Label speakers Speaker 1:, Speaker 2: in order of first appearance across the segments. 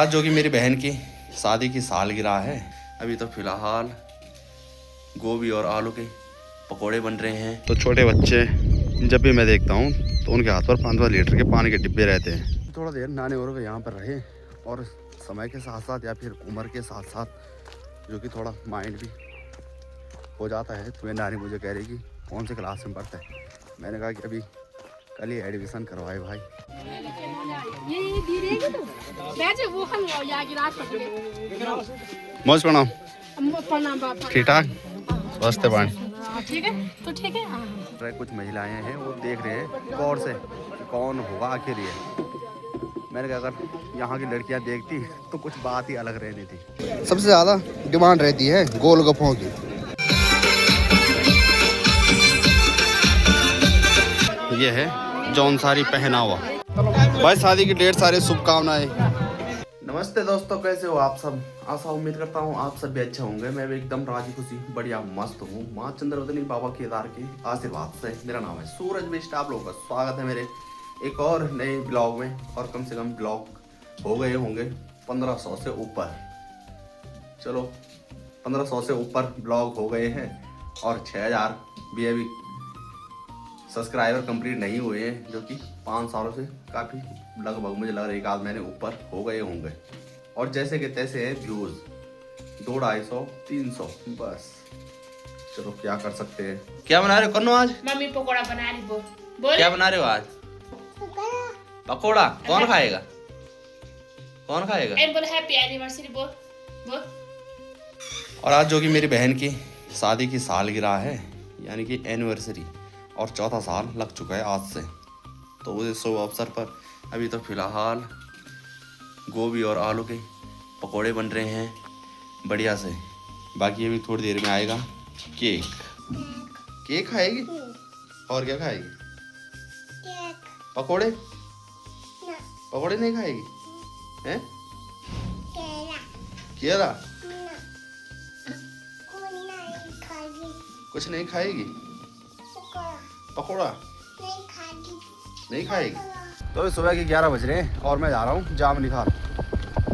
Speaker 1: आज जो कि मेरी बहन की शादी की सालगिरह है। अभी तो फिलहाल गोभी और आलू के पकोड़े बन रहे हैं। तो छोटे बच्चे जब भी मैं देखता हूँ तो उनके हाथ पर 5-5 लीटर के पानी के डिब्बे रहते हैं। थोड़ा देर नानी और यहाँ पर रहे और समय के साथ साथ या फिर उम्र के साथ साथ जो कि थोड़ा माइंड भी हो जाता है। तो नानी मुझे कह रही कि कौन से क्लास में पढ़ता है। मैंने कहा कि अभी कल ही एडमिशन करवाए भाई। मौज प्रणाम। ठीक ठाक स्वस्थ पानी
Speaker 2: ठीक है तो ठीक है।
Speaker 1: कुछ महिलाएं हैं वो देख रहे हैं गौर से कि कौन होगा आखिर ये। मैंने कहा अगर यहाँ की लड़कियाँ देखती तो कुछ बात ही अलग रहनी थी। सबसे ज़्यादा डिमांड रहती है गोलगप्पों की। ये है जौनसारी पहनावा। भाई शादी की ढेर सारी शुभकामनाएं। नमस्ते दोस्तों, कैसे हो आप सब। आशा उम्मीद करता हूँ आप सब भी अच्छे होंगे। मैं भी एकदम राजी खुशी बढ़िया मस्त हूँ। माँ चंद्रवदनी बाबा केदार के आशीर्वाद से। मेरा नाम है सूरज बिष्ट। आप लोगों का स्वागत है मेरे एक और नए ब्लॉग में। और कम से कम ब्लॉग हो गए होंगे 1500 से ऊपर। चलो 1500 से ऊपर ब्लॉग हो गए हैं और 6000 भी अभी सब्सक्राइबर कंप्लीट नहीं हुए हैं, जो कि 5 सालों से काफ़ी लगभग मुझे लग रहा है एक आध महीने ऊपर हो गए होंगे। और जैसे कि तैसे हैं व्यूज़ 200, 250, 300 बस। चलो क्या कर सकते हैं। क्या बना रहे हो कन्नू आज?
Speaker 2: मम्मी पकोड़ा बना रही। बोल
Speaker 1: क्या बना रहे हो आज? पकोड़ा। कौन खाएगा? कौन खाएगा?
Speaker 2: एंड बोल हैप्पी एनिवर्सरी। बोल बोल।
Speaker 1: और आज जो कि मेरी बहन की शादी की सालगिरह है, यानी कि एनिवर्सरी, और 4था साल लग चुका है आज से। तो उस शुभ अवसर पर अभी तो फिलहाल गोभी और आलू के पकोड़े बन रहे हैं बढ़िया से। बाकी अभी थोड़ी देर में आएगा केक। केक खाएगी? और क्या खाएगी? पकोड़े? पकोड़े नहीं खाएगी? हैं? केला? कुछ नहीं खाएगी? पकोड़ा नहीं खाएगी? तो सुबह के 11 बज रहे हैं और मैं जा रहा हूँ जामुनी खाल।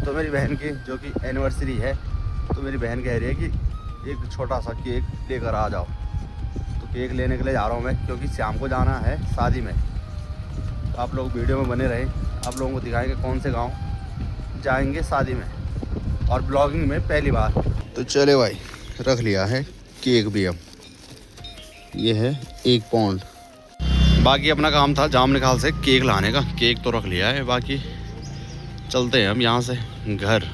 Speaker 1: तो मेरी बहन की जो कि एनिवर्सरी है, तो मेरी बहन कह रही है कि एक छोटा सा केक लेकर आ जाओ। तो केक लेने के लिए जा रहा हूँ मैं, क्योंकि शाम को जाना है शादी में। तो आप लोग वीडियो में बने रहें, आप लोगों को दिखाएंगे कौन से गाँव जाएंगे शादी में और ब्लॉगिंग में पहली बार। तो चले भाई, रख लिया है केक भी। अब ये है 1 पाउंड। बाकी अपना काम था जामुनी खाल से केक लाने का। केक तो रख लिया है, बाकी चलते हैं हम यहाँ से घर।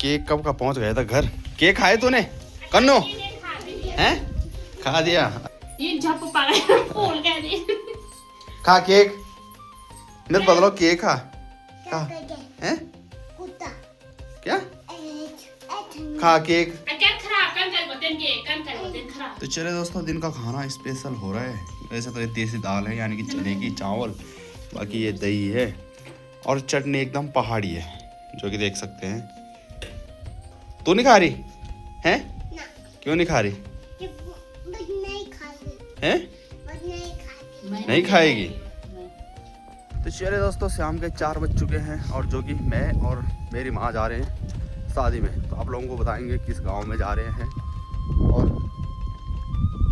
Speaker 1: केक कब का पहुँच गया था घर। केक खाए तूने कन्नो? हैं? खा दिया?
Speaker 2: ये झप पड़ा फूल कह दी।
Speaker 1: खा केक। मेरे बदलो केक खा। खा। हैं? क्या? खा केक। तो चले दोस्तों, दिन का खाना स्पेशल हो रहा है। वैसे तो ये देसी दाल है, यानी कि चने की चावल। बाकी ये दही है और चटनी एकदम पहाड़ी है, जो कि देख सकते हैं। तू नहीं खा रही हैं? क्यों नहीं खा रही हैं? नहीं खाएगी? तो चले दोस्तों, शाम के 4 बज चुके हैं और जो कि मैं और मेरी माँ जा रहे हैं शादी में। तो आप लोगों को बताएंगे किस गांव में जा रहे हैं। और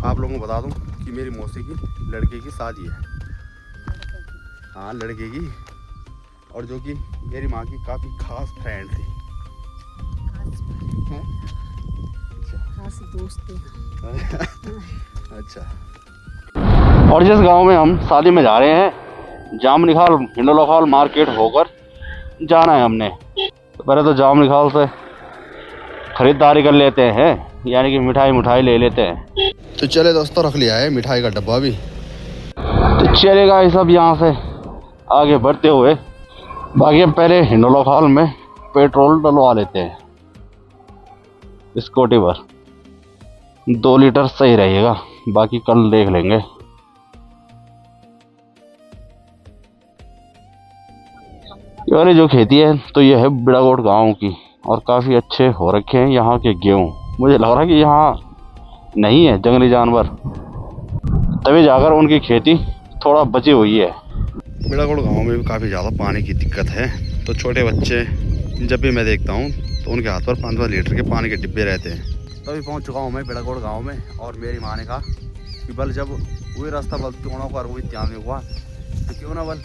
Speaker 1: आप लोगों को बता दूं कि मेरी मौसी की लड़के की शादी है। हाँ, लड़के की। और जो कि मेरी माँ की काफ़ी खास फ्रेंड थी।
Speaker 2: खास दोस्त
Speaker 1: अच्छा। और जिस गांव में हम शादी में जा रहे हैं, जामुनी खाल हिंडोला खाल मार्केट होकर जाना है हमने। तो पहले तो जामुनी खाल से खरीदारी कर लेते हैं, यानी कि मिठाई ले लेते हैं। तो चले दोस्तों, रख लिया है मिठाई का डब्बा भी। तो चलेगा ये सब यहाँ से आगे बढ़ते हुए। बाकी हम पहले हिंडोला खाल में पेट्रोल डलवा लेते हैं स्कूटी पर। 2 लीटर सही रहेगा, बाकी कल देख लेंगे। ये वाली जो खेती है तो ये है बिड़ागोट गांव की, और काफ़ी अच्छे हो रखे हैं यहाँ के गेहूँ। मुझे लग रहा है कि यहाँ नहीं है जंगली जानवर, तभी जाकर उनकी खेती थोड़ा बची हुई है। बिड़ागोट गांव में भी काफ़ी ज़्यादा पानी की दिक्कत है। तो छोटे बच्चे जब भी मैं देखता हूँ तो उनके हाथ पर 5 लीटर के पानी के डिब्बे रहते हैं। तो अभी पहुँच चुका हूँ मैं बेड़ागोड़ गाँव में, और मेरी माँ ने कहा कि बल जब वही रास्ता बल क्यों ना और वही त्याग हुआ तो क्यों ना बल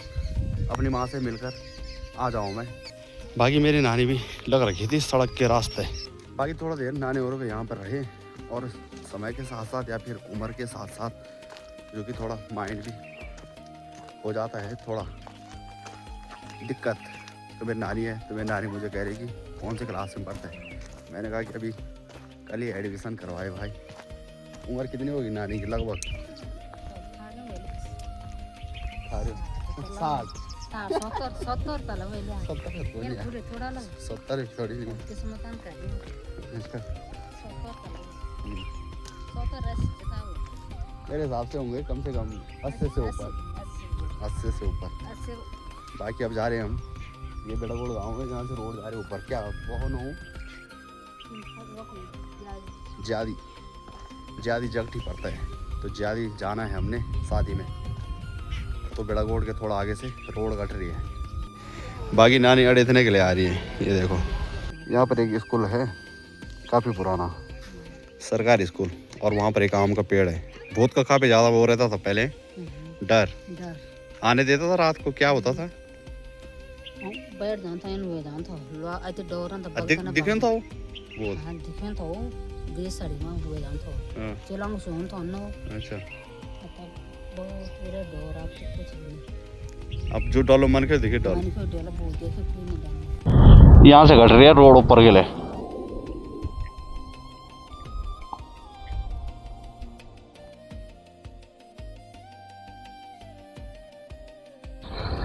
Speaker 1: अपनी माँ से मिलकर आ जाऊँ मैं। बाकी मेरी नानी भी लग रखी थी सड़क के रास्ते। बाकी थोड़ा देर नानी और के यहाँ पर रहे, और समय के साथ साथ या फिर उम्र के साथ साथ जो कि थोड़ा माइंड भी हो जाता है थोड़ा दिक्कत। तो मेरी नानी है, तो मेरी नानी मुझे कह रही कि कौन से क्लास में पढ़ता है। मैंने कहा कि अभी कल ही एडमिशन करवाए भाई। उम्र कितनी होगी नानी की लगभग? 70 थोड़ी मेरे हिसाब से होंगे कम से कम 80 से ऊपर। 80 से ऊपर। बाकी अब जा रहे हैं हम ये बेड़ागोड़ गाँव है जहाँ से रोड जा रहे हैं ऊपर। क्या कौन हूँ? ज्यादी जगठी पड़ता है, तो ज्यादी जाना है हमने शादी में, तो बेड़ागोड़ के थोड़ा आगे से रोड कट रही है। बाकी नानी अड़ेथने के लिए आ रही है। ये देखो यहाँ पर एक स्कूल है काफ़ी पुराना सरकारी स्कूल, और वहाँ पर एक आम का पेड़ है। भूत का काफ़ी ज़्यादा वो रहता था पहले, डर आने देता था रात को। क्या होता था? दिखन था वो अच्छा। अब जो डालो मन के देखिए डालो। यहाँ से घट रही है रोड ऊपर के लिए।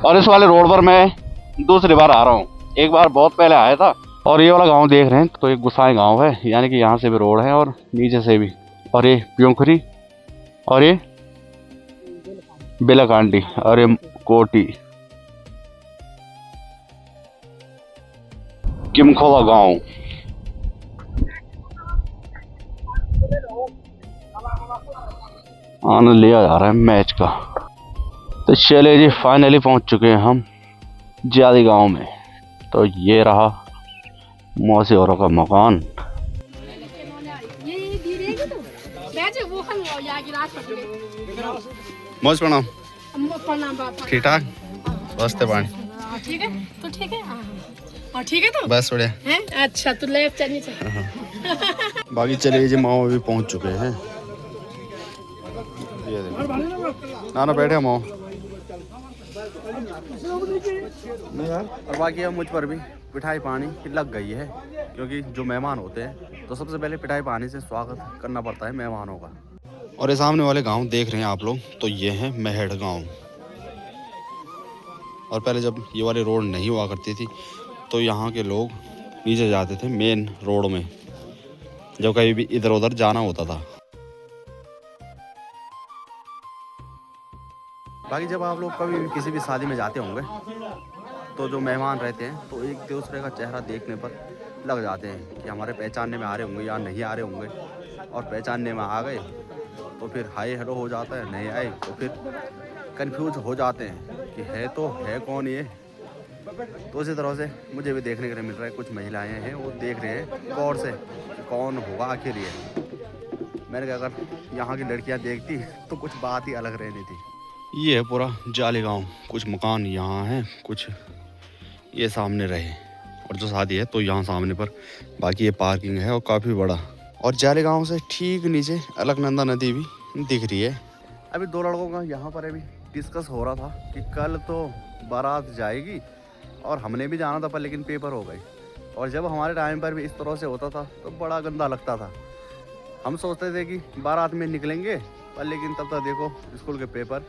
Speaker 1: और इस वाले रोड पर मैं दूसरी बार आ रहा हूँ। एक बार बहुत पहले आया था। और ये वाला गांव देख रहे हैं तो एक गुसाई गांव है, यानी कि यहाँ से भी रोड है और नीचे से भी। और ये प्योंखरी और ये बेलाकांडी और ये कोटी किमखोला गांव। आनंद लिया जा रहा है मैच का। तो चले जी फाइनली पहुंच चुके हैं हम ज्यादी गांव में। तो ये रहा मौसी औरों का मकान। मौज प्रणाम। ठीक ठाक बसते पानी
Speaker 2: ठीक है तो ठीक है। और ठीक है तो
Speaker 1: बस बढ़िया
Speaker 2: है। अच्छा तो ले चलनी चाहिए।
Speaker 1: बाकी चलिए जी माओ भी पहुंच चुके हैं। ये देखो नाना बैठे माओ। और बाकी अब मुझ पर भी पिठाई पानी की लग गई है, क्योंकि जो मेहमान होते हैं तो सबसे पहले पिठाई पानी से स्वागत करना पड़ता है मेहमानों का। और ये सामने वाले गांव देख रहे हैं आप लोग, तो ये है मेहड़ गांव। और पहले जब ये वाली रोड नहीं हुआ करती थी तो यहाँ के लोग नीचे जाते थे मेन रोड में, जब कहीं भी इधर उधर जाना होता था। बाकी जब आप लोग कभी भी किसी भी शादी में जाते होंगे तो जो मेहमान रहते हैं तो एक दूसरे का चेहरा देखने पर लग जाते हैं कि हमारे पहचानने में आ रहे होंगे या नहीं आ रहे होंगे। और पहचानने में आ गए तो फिर हाय हेलो हो जाता है, नहीं आए तो फिर कंफ्यूज हो जाते हैं कि है तो है कौन ये। तो इसी तरह से मुझे भी देखने के लिए मिल रहा है, कुछ महिलाएं हैं वो देख रहे हैं गौर से कि कौन होगा आखिर ये। मैंने कहा अगर यहाँ की लड़कियाँ देखती तो कुछ बात ही अलग रहनी थी। ये है पूरा जाली गांव। कुछ मकान यहाँ हैं, कुछ ये सामने रहे, और जो शादी है तो यहाँ सामने पर। बाकी ये पार्किंग है और काफ़ी बड़ा। और जाली गांव से ठीक नीचे अलकनंदा नदी भी दिख रही है। अभी दो लड़कों का यहाँ पर अभी डिस्कस हो रहा था कि कल तो बारात जाएगी और हमने भी जाना था, पर लेकिन पेपर हो गई। और जब हमारे टाइम पर भी इस तरह से होता था तो बड़ा गंदा लगता था। हम सोचते थे कि बारात में निकलेंगे, पर लेकिन तब तक देखो स्कूल के पेपर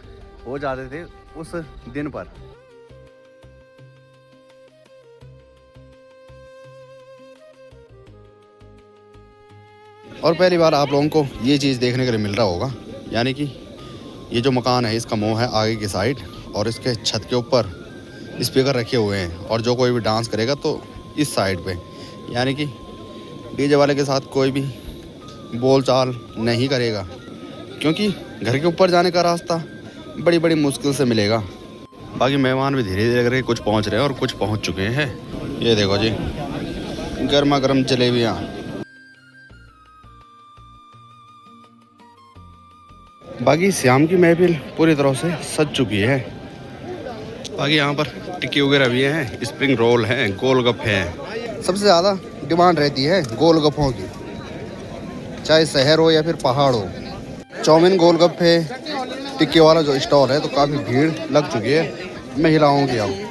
Speaker 1: हो जाते थे उस दिन पर। और पहली बार आप लोगों को ये चीज़ देखने के लिए मिल रहा होगा, यानी कि ये जो मकान है इसका मुंह है आगे की साइड, और इसके छत के ऊपर स्पीकर रखे हुए हैं। और जो कोई भी डांस करेगा तो इस साइड पे, यानी कि डीजे वाले के साथ कोई भी बोलचाल नहीं करेगा, क्योंकि घर के ऊपर जाने का रास्ता बड़ी मुश्किल से मिलेगा। बाकी मेहमान भी धीरे धीरे करके कुछ पहुंच रहे हैं और कुछ पहुंच चुके हैं। ये देखो जी, गर्मा गर्म जलेबियाँ। बाकी शाम की महफिल पूरी तरह से सज चुकी है। बाकी यहाँ पर टिक्की वगैरह भी हैं, स्प्रिंग रोल हैं, गोलगप्पे हैं। सबसे ज़्यादा डिमांड रहती है गोलगप्पों की, चाहे शहर हो या फिर पहाड़ हो। चाउमीन, गोलगप्पे, टिक्की वाला जो स्टॉल है तो काफ़ी भीड़ लग चुकी है महिलाओं की। अब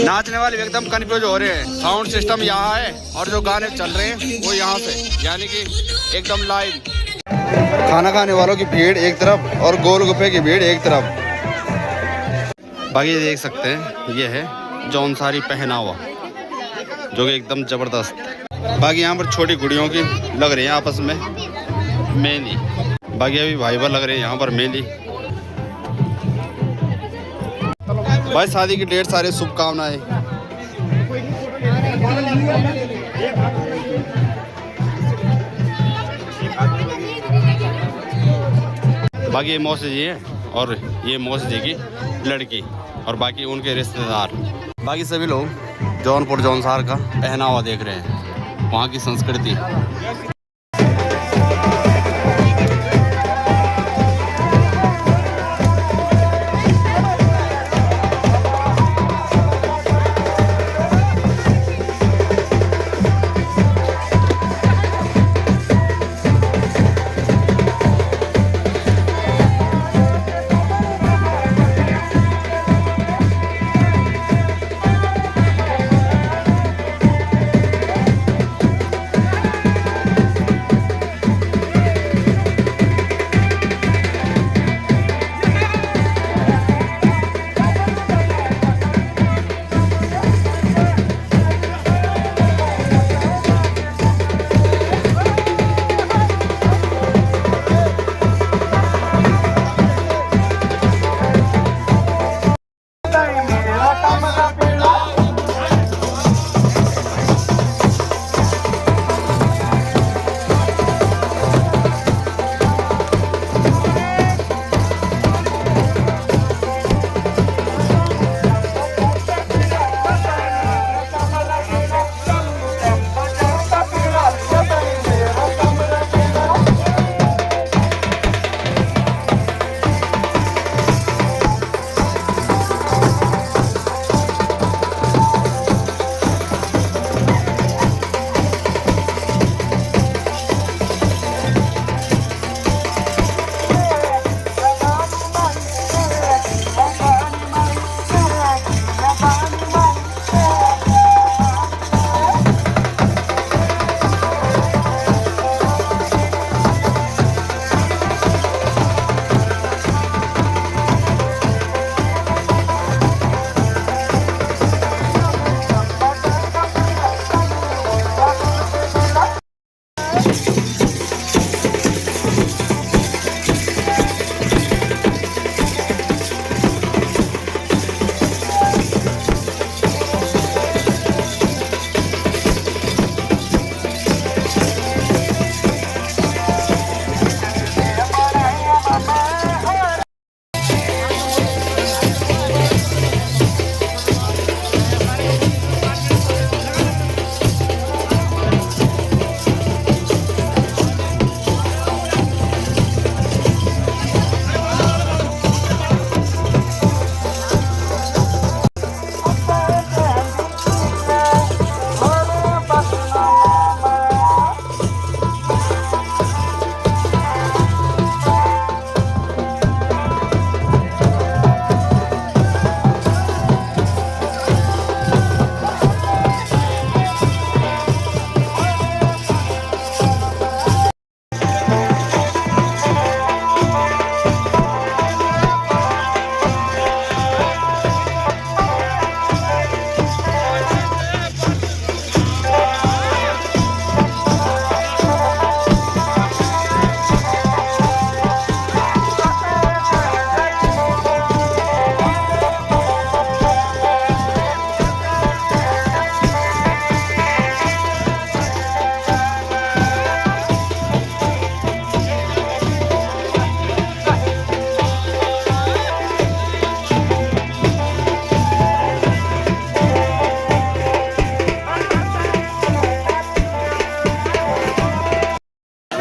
Speaker 1: नाचने वाले भी एकदम कंफ्यूज हो रहे हैं। साउंड सिस्टम यहाँ है और जो गाने चल रहे हैं वो यहाँ से, यानी कि एकदम लाइव। खाना खाने वालों की भीड़ एक तरफ और गोलगप्पे की भीड़ एक तरफ। बाकी देख सकते हैं ये है जौनसारी पहनावा, जो कि एकदम ज़बरदस्त। बाकी यहाँ पर छोटी गुड़ियों की लग रही है आपस में मेहंदी। बाकी अभी भाई पर लग रहे हैं यहाँ पर मेहंदी। भाई शादी की ढेर सारी शुभकामनाएं। बाकी ये मौसी जी है और ये मौसी जी की लड़की और बाकी उनके रिश्तेदार। बाकी सभी लोग जौनपुर जौनसार का पहनावा देख रहे हैं, वहाँ की संस्कृति।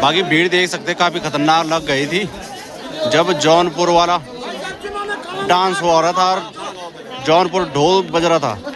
Speaker 1: बाकी भीड़ देख सकते काफ़ी खतरनाक लग गई थी जब जौनपुर वाला डांस हो रहा था और जौनपुर ढोल बज रहा था।